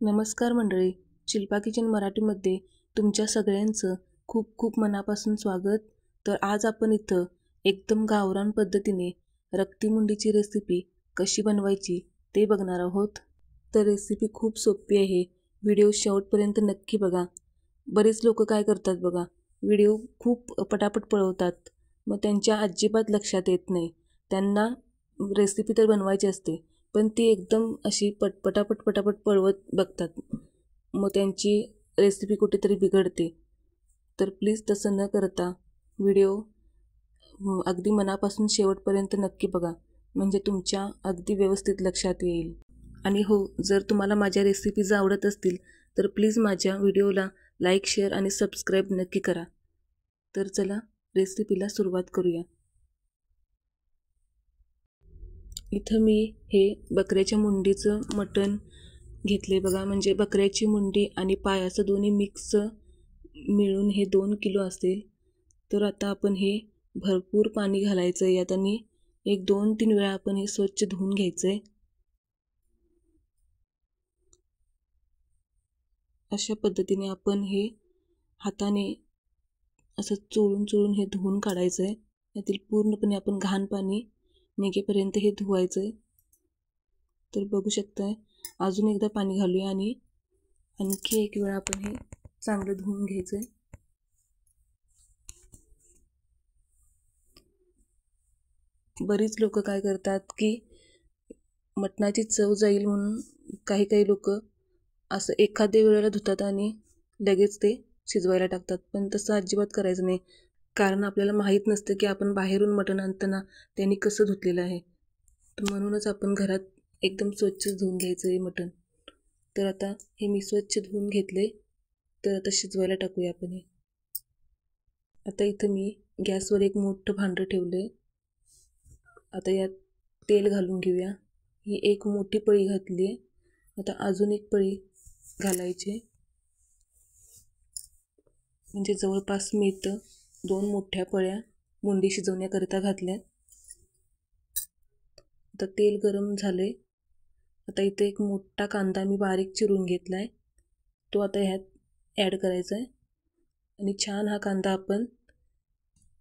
नमस्कार मंडळी, शिल्पा किचन मराठीमध्ये तुमच्या सगळ्यांचं खूप खूप मनापासून स्वागत. तर आज आपण इथं एकदम गावरान पद्धतीने रक्तीमुंडीची रेसिपी कशी बनवायची ते बघणार आहोत. तर रेसिपी खूप सोपी आहे. व्हिडिओ शेवटपर्यंत नक्की बघा. बरेच लोक काय करतात बघा, व्हिडिओ खूप पटापट पळवतात, मग त्यांच्या अजिबात लक्षात येत नाही. त्यांना रेसिपी तर बनवायची असते, पण ती एकदम अशी पटापट पळवत बघतात, मग त्यांची रेसिपी कुठेतरी बिघडते. तर प्लीज तसं न करता व्हिडिओ अगदी मनापासून शेवटपर्यंत नक्की बघा, म्हणजे तुमच्या अगदी व्यवस्थित लक्षात येईल. आणि हो, जर तुम्हाला माझ्या रेसिपीज आवडत असतील तर प्लीज माझ्या व्हिडिओला लाईक, शेअर आणि सबस्क्राईब नक्की करा. तर चला रेसिपीला सुरुवात करूया. इथं मी हे बकऱ्याच्या मुंडीचं मटण घेतले बघा, म्हणजे बकऱ्याची मुंडी आणि पाय असं दोन्ही मिक्स मिळून हे 2 किलो असेल. तर आता आपण हे भरपूर पाणी घालायचं आहे यात आणि 1-2-3 वेळा आपण हे स्वच्छ धुवून घ्यायचं आहे. अशा पद्धतीने आपण हे हाताने असं चोळून हे धुवून काढायचं आहे. यातील पूर्णपणे आपण घाण पाणी निघेपर्यंत हे धुवायचं आहे. तर बघू शकताय, अजून एकदा पाणी घालूया आणि आणखी एक वेळा आपण हे चांगलं धुवून घ्यायचं आहे. बरीच लोक काय करतात की मटणाची चव जाईल म्हणून काही लोक असं एखाद्या वेळेला धुतात आणि लगेच ते शिजवायला टाकतात, पण तसं अजिबात करायचं नाही. कारण आपल्याला माहीत नसतं की आपण बाहेरून मटण आणताना त्यांनी कसं धुतलेलं आहे. तर म्हणूनच आपण घरात एकदम स्वच्छ धुवून घ्यायचं आहे मटण. तर आता हे मी स्वच्छ धुवून घेतले. तर आता शिजवायला टाकूया आपण हे. आता इथं मी गॅसवर एक मोठं भांडं ठेवलं आहे. आता यात तेल घालून घेऊया. ही एक मोठी पळी घातली आहे. आता अजून एक पळी घालायची, म्हणजे जवळपास मी इथं 2 मोठ्या पळ्या मुंडी शिजवण्याकरिता घातल्या. आता तेल गरम झाले. आता इथे एक मोठा कांदा मी बारीक चिरून घेतला आहे, तो आता ह्यात ॲड करायचा आहे आणि छान हा कांदा आपण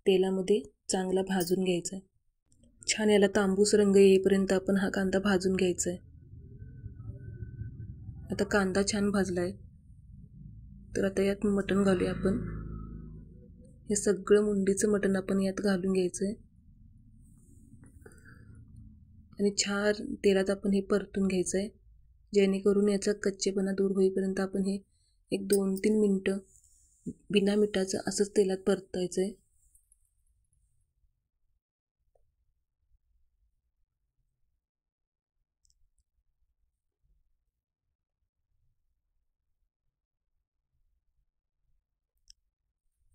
तेलामध्ये चांगला भाजून घ्यायचा आहे. छान याला तांबूस रंग येईपर्यंत आपण हा कांदा भाजून घ्यायचा आहे. आता कांदा छान भाजला आहे. तर आता यात मटण घालूया आपण. हे सगळं मुंडीचं मटण आपण यात घालून घ्यायचं आहे आणि छान तेलात आपण हे परतून घ्यायचं आहे, जेणेकरून याचा कच्चेपणा दूर होईपर्यंत आपण हे 1-2-3 मिनटं बिना मिठाचं असंच तेलात परतायचं आहे.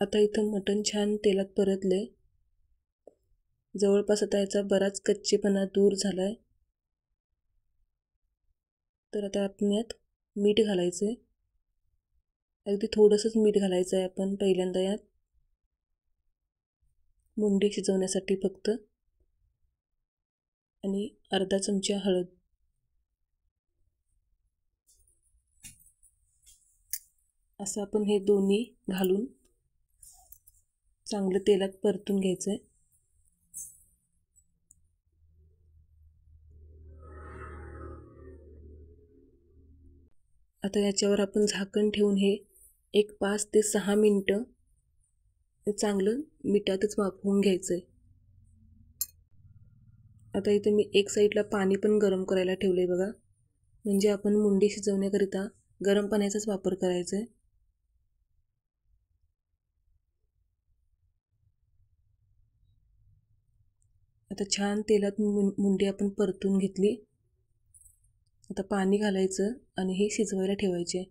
आता इथं मटण छान तेलात परतले. जवळपास आता याचा बराच कच्चेपणा दूर झाला आहे. तर आता आपण यात मीठ घालायचं आहे. अगदी थोडंसंच मीठ घालायचं आहे आपण पहिल्यांदा यात, मुंडी शिजवण्यासाठी फक्त. आणि अर्धा चमचा हळद. असं आपण हे दोन्ही घालून चांगलं तेलात परतून घ्यायचं आहे. आता याच्यावर आपण झाकण ठेवून हे 5 ते 6 मिनटं चांगलं मिठातच वाफवून घ्यायचं आहे. आता इथे मी एक साईडला पाणी पण गरम करायला ठेवलं आहे बघा, म्हणजे आपण मुंडी शिजवण्याकरिता गरम पाण्याचाच वापर करायचा आहे. आता छान तेलात मुंडी आपण परतून घेतली. आता पाणी घालायचं आणि हे शिजवायला ठेवायचे.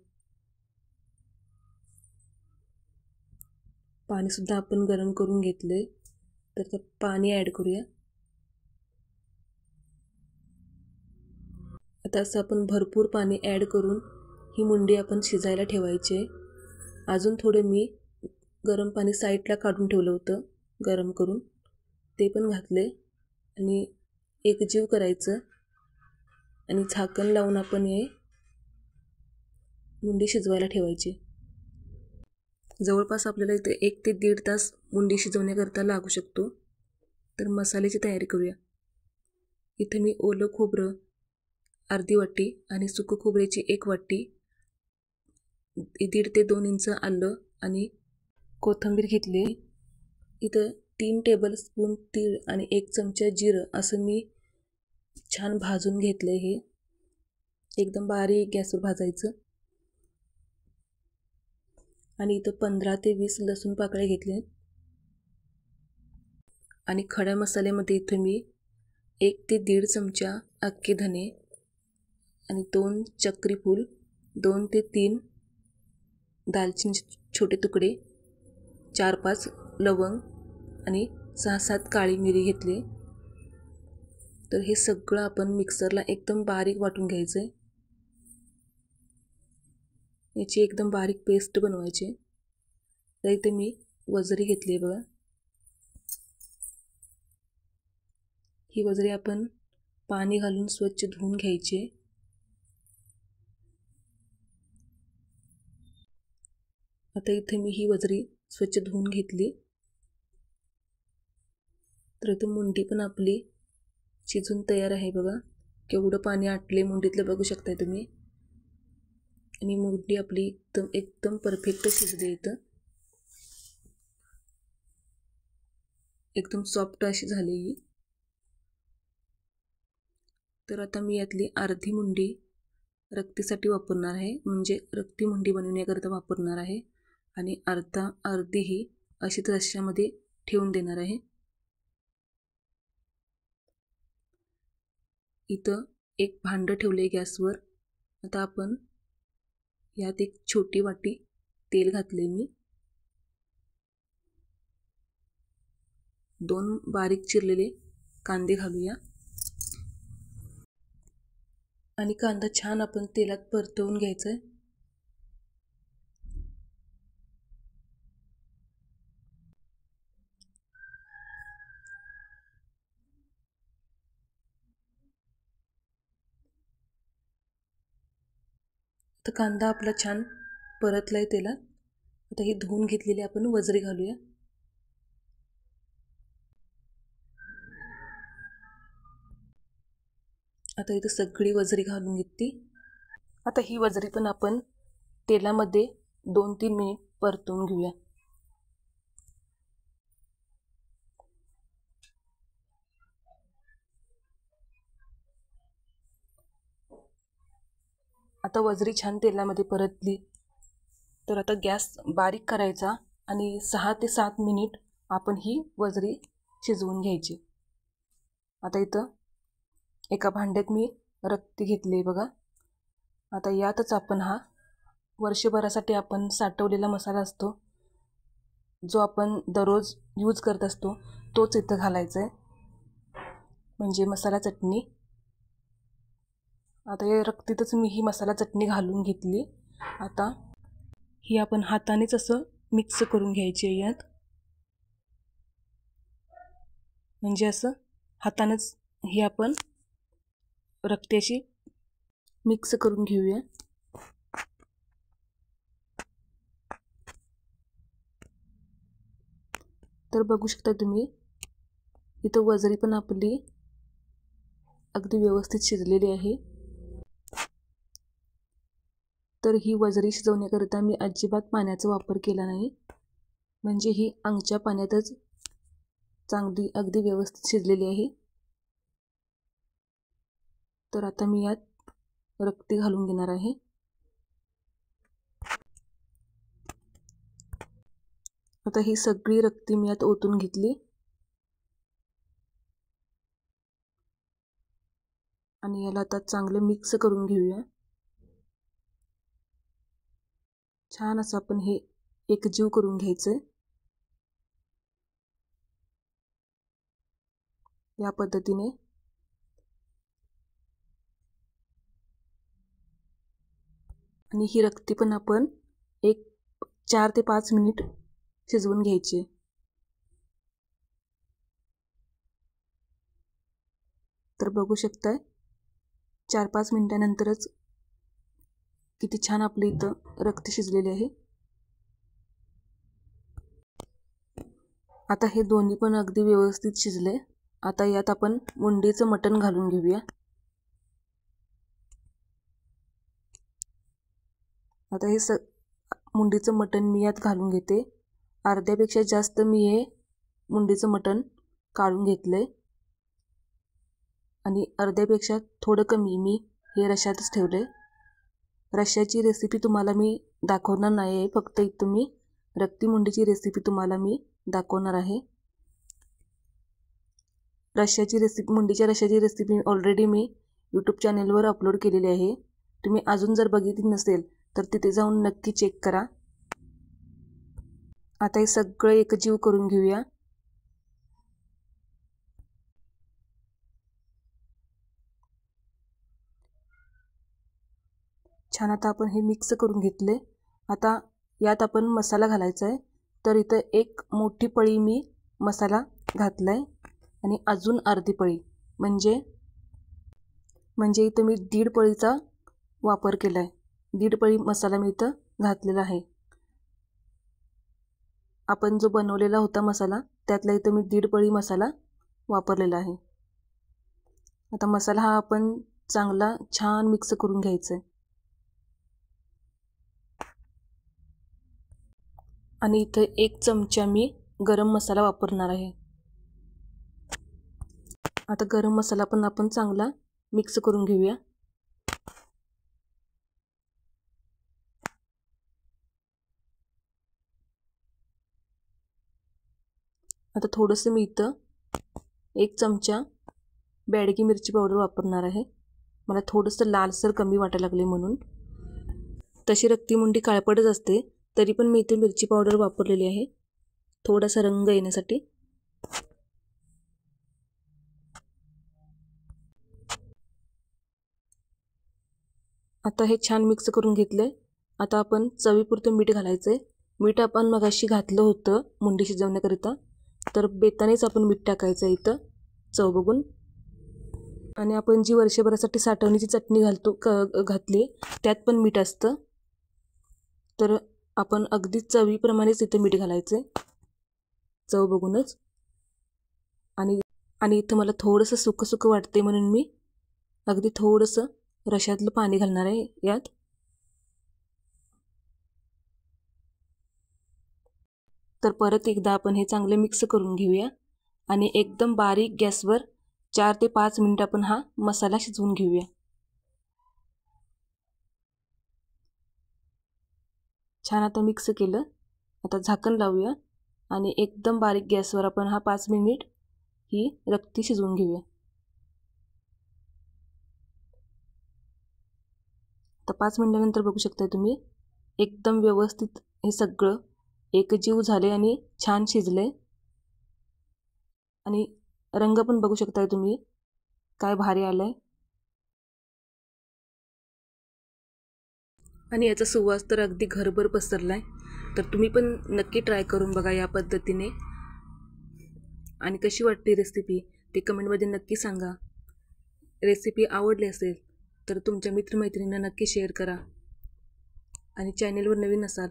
पाणीसुद्धा आपण गरम करून घेतले. तर आता पाणी ॲड करूया. आता असं आपण भरपूर पाणी ॲड करून ही मुंडी आपण शिजायला ठेवायची. अजून थोडं मी गरम पाणी साईडला काढून ठेवलं होतं गरम करून, ते पण घातले आणि एकजीव करायचं आणि झाकण लावून आपण हे मुंडी शिजवायला ठेवायची. जवळपास आपल्याला इथे 1 ते 1.5 तास मुंडी शिजवण्याकरता लागू शकतो. तर मसाल्याची तयारी करूया. इथे मी ओलं खोबरं अर्धी वाटी आणि सुकं खोबऱ्याची 1 वाटी, 1.5 ते 2 इंच आलं आणि कोथिंबीर घेतली. इथं 3 टेबलस्पून तीळ आणि 1 चमचा जिरं असं मी छान भाजून घेतलं. हे एकदम बारीक गॅसवर भाजायचं. आणि इथं 15 ते 20 लसूण पाकळ्या घेतल्या. आणि खड्या मसाल्यामध्ये इथं मी 1 ते 1.5 चमचा अख्खे धने आणि 2 चक्री फूल, 2 ते 3 दालचिनीचे छोटे तुकडे, 4-5 लवंग आणि 6-7 काळी मिरी घेतली. तर हे सगळं आपण मिक्सरला एकदम बारीक वाटून घ्यायचं आहे. याची एकदम बारीक पेस्ट बनवायची. तर इथे मी वजरी घेतली आहे बघा. ही वजरी आपण पाणी घालून स्वच्छ धुवून घ्यायची. आता इथे मी ही वजरी स्वच्छ धुवून घेतली. तर इथे मुंडी पण आपली शिजून तयार आहे बघा. केवढं पाणी आटले मुंडीतलं बघू शकताय तुम्ही. आणि मुंडी आपली एकदम परफेक्ट शिजली. इथं एकदम सॉफ्ट अशी झाली. तर आता मी यातली अर्धी मुंडी रक्तीसाठी वापरणार आहे, म्हणजे रक्ती मुंडी बनवण्याकरता वापरणार आहे. आणि अर्धी ही अशीच रश्श्यामध्ये ठेवून देणार आहे. इथं एक भांडं ठेवले गॅसवर. आता आपण यात 1 छोटी वाटी तेल घातले. मी 2 बारीक चिरलेले कांदे घालूया. आणि कांदा छान आपण तेलात परतवून घ्यायचा आहे. तर कांदा आपला छान परतलाय तेलात. आता ही धुवून घेतलेली आपण वजरी घालूया. आता इथं सगळी वजरी घालून घेतली. आता ही वजरी पण आपण तेलामध्ये 2-3 मिनिट परतवून घेऊया. आता वजरी छान तेलामध्ये परतली. तर आता गॅस बारीक करायचा आणि 6 ते 7 मिनिट आपण ही वजरी शिजवून घ्यायची. आता इथं एका भांड्यात मी रक्ती घेतली बघा. आता यातच आपण हा वर्षभरासाठी आपण साठवलेला मसाला असतो, जो आपण दररोज यूज करत असतो, तोच इथं घालायचा आहे, म्हणजे मसाला चटणी. आता या रक्तीतच मी ही मसाला चटणी घालून घेतली. आता ही आपण हातानेच असं मिक्स करून घ्यायची आहे यात, म्हणजे असं हातानेच ही आपण रक्त्याशी मिक्स करून घेऊया. तर बघू शकता तुम्ही इथं वजरी पण आपली अगदी व्यवस्थित शिजलेली आहे. तर ही वजरी शिजवण्याकरिता मी अजिबात पाण्याचा वापर केला नाही, म्हणजे ही अंगच्या पाण्यातच चांगली अगदी व्यवस्थित शिजलेली आहे. तर आता मी यात रक्ती घालून घेणार आहे. आता ही सगळी रक्ती मी यात ओतून घेतली. आणि याला आता चांगलं मिक्स करून घेऊया. छान असं आपण हे एकजीव करून घ्यायचंय. या पद्धतीने आणि ही रक्ती पण आपण 4 ते 5 मिनिट शिजवून घ्यायची. तर बघू शकताय 4-5 मिनिटानंतरच किती छान आपलं इथं रक्त शिजलेले आहे. आता हे दोन्ही पण अगदी व्यवस्थित शिजले. आता यात आपण मुंडीचं मटण घालून घेऊया. आता हे मुंडीचं मटण मी यात घालून घेते. अर्ध्यापेक्षा जास्त मी हे मुंडीचं मटण काढून घेतलंय आणि अर्ध्यापेक्षा थोडं कमी मी हे रश्श्यातच ठेवलंय. रश्श्याची रेसिपी तुम्हाला मी दाखवणार नाही आहे, फक्त इथं मी रक्ती मुंडीची रेसिपी तुम्हाला मी दाखवणार आहे. मुंडीच्या रश्श्याची रेसिपी ऑलरेडी मी यूट्यूब चॅनेलवर अपलोड केलेली आहे. तुम्ही अजून जर बघितली नसेल तर तिथे जाऊन नक्की चेक करा. आता हे सगळं एकजीव करून घेऊया. छान आता आपण हे मिक्स करून घेतले. आता यात आपण मसाला घालायचा आहे. तर इथं एक मोठी पळी मी मसाला घातला आहे आणि अजून अर्धी पळी म्हणजे इथं मी 1.5 पळीचा वापर केला आहे. 1.5 पळी मसाला मी इथं घातलेला आहे. आपण जो बनवलेला होता मसाला त्यातला इथं मी 1.5 पळी मसाला वापरलेला आहे. आता मसाला हा आपण चांगला छान मिक्स करून घ्यायचा आहे. आणि इथं 1 चमचा मी गरम मसाला वापरणार आहे. आता गरम मसाला पण आपण चांगला मिक्स करून घेऊया. आता थोडंसं मी इथं 1 चमचा बेडगी मिरची पावडर वापरणार आहे. मला थोडंसं लालसर कमी वाटायला लागले म्हणून. तशी रक्ती मुंडी काळपटच असते, तरी पण मी इथे मिरची पावडर वापरलेली आहे थोडासा रंग येण्यासाठी. आता हे छान मिक्स करून घेतले. आता आपण चवीपुरतं मीठ घालायचं आहे. मीठ आपण मगाशी घातलं होतं मुंडी शिजवण्याकरिता, तर बेतानेच आपण मीठ टाकायचं आहे इथं चव बघून. आणि आपण जी वर्षभरासाठी साठवणीची चटणी घातली त्यात पण मीठ असतं, तर आपण अगदी चवीप्रमाणेच इथं मीठ घालायचं आहे चव बघूनच. आणि इथं मला थोडंसं सुकं वाटते म्हणून मी अगदी थोडंसं रश्श्यातलं पाणी घालणार आहे यात. तर परत एकदा आपण हे चांगले मिक्स करून घेऊया आणि एकदम बारीक गॅसवर 4 ते 5 मिनिट आपण हा मसाला शिजवून घेऊया. छान आता मिक्स केलं. आता झाकण लावूया आणि एकदम बारीक गॅसवर आपण हा 5 मिनिट ही रक्ती शिजवून घेऊया. तर 5 मिनिटानंतर बघू शकता तुम्ही एकदम व्यवस्थित हे सगळं एकजीव झाले आणि छान शिजले. आणि रंग पण बघू शकता तुम्ही काय भारी आलाय. आणि याचा सुवास तर अगदी घरभर पसरलाय. तर तुम्ही पण नक्की ट्राय करून बघा या पद्धतीने. आणि कशी वाटते रेसिपी ते कमेंटमध्ये नक्की सांगा. रेसिपी आवडली असेल तर तुमच्या मित्रमैत्रिणींना नक्की शेअर करा. आणि चॅनेलवर नवीन असाल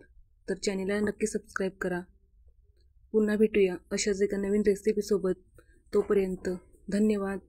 तर चॅनेलला नक्की सबस्क्राईब करा. पुन्हा भेटूया अशाच एका नवीन रेसिपीसोबत. तोपर्यंत धन्यवाद.